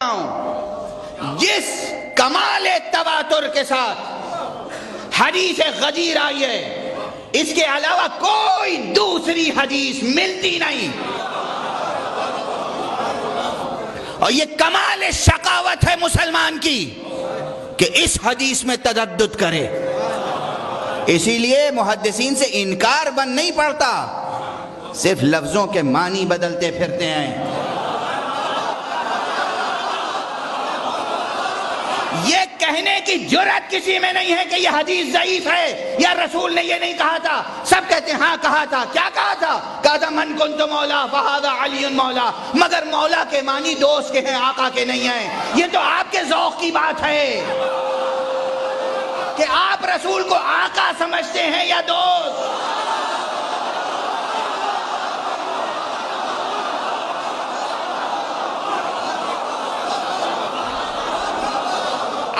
جس کمال تواتر کے ساتھ حدیث غدیر آئی ہے، اس کے علاوہ کوئی دوسری حدیث ملتی نہیں، اور یہ کمال شقاوت ہے مسلمان کی کہ اس حدیث میں تردد کرے۔ اسی لیے محدثین سے انکار بن نہیں پڑتا، صرف لفظوں کے معنی بدلتے پھرتے ہیں۔ یہ کہنے کی جرات کسی میں نہیں ہے کہ یہ حدیث ضعیف ہے یا رسول نے یہ نہیں کہا تھا۔ سب کہتے ہیں ہاں کہا تھا۔ کیا کہا تھا؟ کہا تھا من کنت مولا فہذا علی مولا، مگر مولا کے معنی دوست کے ہیں، آقا کے نہیں ہیں۔ یہ تو آپ کے ذوق کی بات ہے کہ آپ رسول کو آقا سمجھتے ہیں یا دوست۔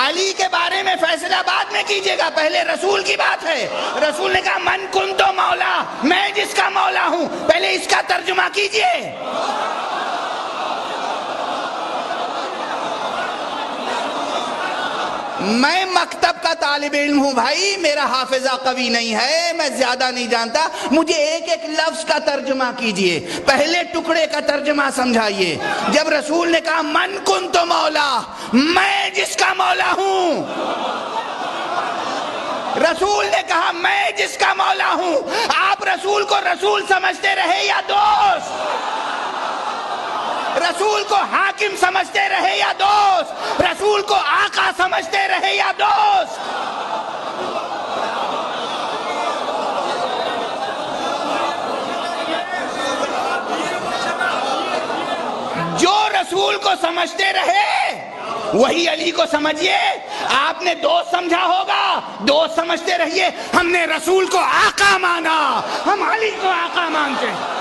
علی کے بارے میں فیصلہ بعد میں کیجئے گا، پہلے رسول کی بات ہے۔ رسول نے کہا من کنتو مولا، میں جس کا مولا ہوں، پہلے اس کا ترجمہ کیجئے۔ میں مکتب کا طالب علم ہوں بھائی، میرا حافظہ قوی نہیں ہے، میں زیادہ نہیں جانتا، مجھے ایک ایک لفظ کا ترجمہ کیجئے، پہلے ٹکڑے کا ترجمہ سمجھائیے۔ جب رسول نے کہا من کنتو مولا، میں جس کا مولا ہوں، رسول نے کہا میں جس کا مولا ہوں، آپ رسول کو رسول سمجھتے رہے یا دوست؟ رسول کو حاکم سمجھتے رہے یا دوست؟ رسول کو آقا سمجھتے رہے یا دوست؟ جو رسول کو سمجھتے رہے وہی علی کو سمجھیے۔ آپ نے دوست سمجھا ہوگا، دوست سمجھتے رہیے۔ ہم نے رسول کو آقا مانا، ہم علی کو آقا مانتے ہیں۔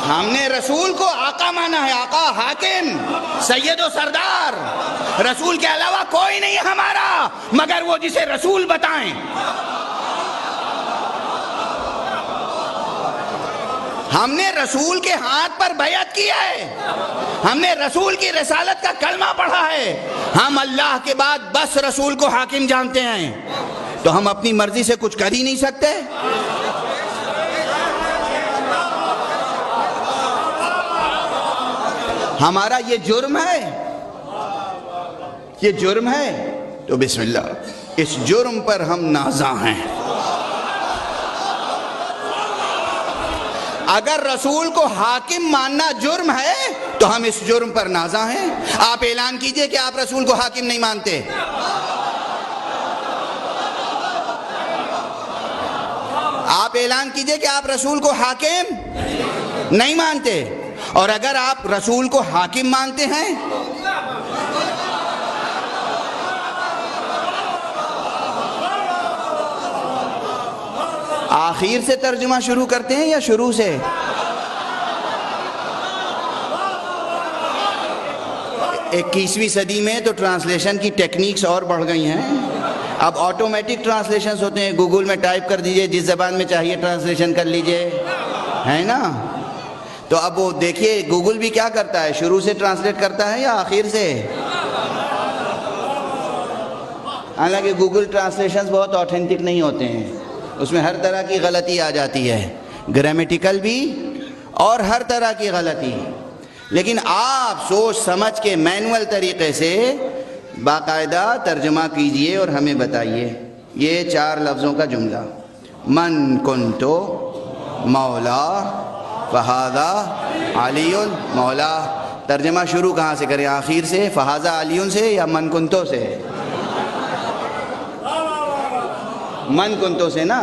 ہم نے رسول کو آقا مانا ہے، آقا، حاکم، سید و سردار۔ رسول کے علاوہ کوئی نہیں ہمارا مگر وہ جسے رسول بتائیں۔ ہم نے رسول کے ہاتھ پر بیعت کیا ہے، ہم نے رسول کی رسالت کا کلمہ پڑھا ہے۔ ہم اللہ کے بعد بس رسول کو حاکم جانتے ہیں، تو ہم اپنی مرضی سے کچھ کر ہی نہیں سکتے۔ ہمارا یہ جرم ہے، یہ جرم ہے، تو بسم اللہ، اس جرم پر ہم نازاں ہیں۔ اگر رسول کو حاکم ماننا جرم ہے تو ہم اس جرم پر نازاں ہیں۔ آپ اعلان کیجئے کہ آپ رسول کو حاکم نہیں مانتے۔ آپ اعلان کیجئے کہ آپ رسول کو حاکم نہیں مانتے، اور اگر آپ رسول کو حاکم مانتے ہیں آخر سے ترجمہ شروع کرتے ہیں یا شروع سے؟ اکیسویں صدی میں تو ٹرانسلیشن کی ٹیکنیکس اور بڑھ گئی ہیں، اب آٹومیٹک ٹرانسلیشنز ہوتے ہیں، گوگل میں ٹائپ کر دیجئے، جس زبان میں چاہیے ٹرانسلیشن کر لیجئے، ہے نا؟ تو اب وہ دیکھیے گوگل بھی کیا کرتا ہے، شروع سے ٹرانسلیٹ کرتا ہے یا آخر سے؟ حالانکہ گوگل ٹرانسلیشنز بہت آتھینٹک نہیں ہوتے ہیں، اس میں ہر طرح کی غلطی آ جاتی ہے، گرامیٹیکل بھی اور ہر طرح کی غلطی۔ لیکن آپ سوچ سمجھ کے مینول طریقے سے باقاعدہ ترجمہ کیجئے اور ہمیں بتائیے۔ یہ 4 لفظوں کا جملہ، من کنتو مولا فہذا علی مولا، ترجمہ شروع کہاں سے کریں؟ آخر سے، فہذا علی سے یا من کنتو سے؟ من کنتو سے نا۔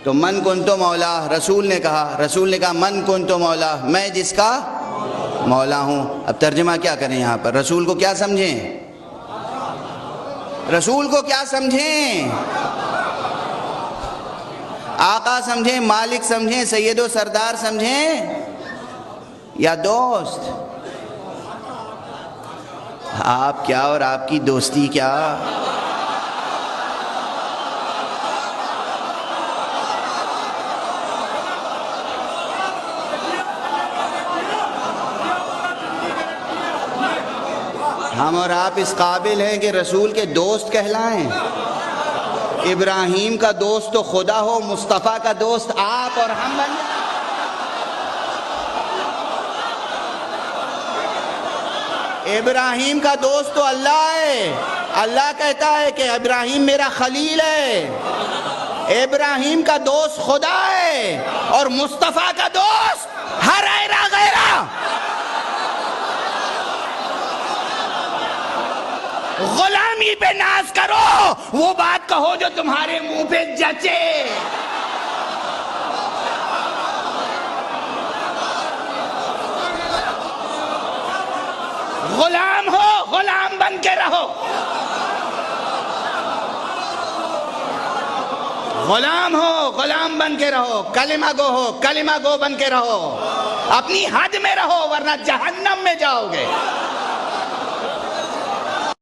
تو من کنتو مولا، رسول نے کہا من کنتو مولا، میں جس کا مولا ہوں۔ اب ترجمہ کیا کریں یہاں پر؟ رسول کو کیا سمجھیں؟ رسول کو کیا سمجھیں؟ آقا سمجھیں، مالک سمجھیں، سید و سردار سمجھیں یا دوست؟ آپ کیا اور آپ کی دوستی کیا؟ ہم اور آپ اس قابل ہیں کہ رسول کے دوست کہلائیں؟ ابراہیم کا دوست تو خدا ہو، مصطفیٰ کا دوست آپ اور ہم بن جائیں۔ ابراہیم کا دوست تو اللہ ہے، اللہ کہتا ہے کہ ابراہیم میرا خلیل ہے۔ ابراہیم کا دوست خدا ہے اور مصطفیٰ کا دوست ہر ایرا غیرہ۔ غلامی پہ ناز کرو، وہ بات کہو جو تمہارے منہ پہ جچے۔ غلام ہو، غلام بن کے رہو، غلام ہو، غلام بن کے رہو، کلمہ گو ہو، کلمہ گو بن کے رہو، اپنی حد میں رہو ورنہ جہنم میں جاؤ گے۔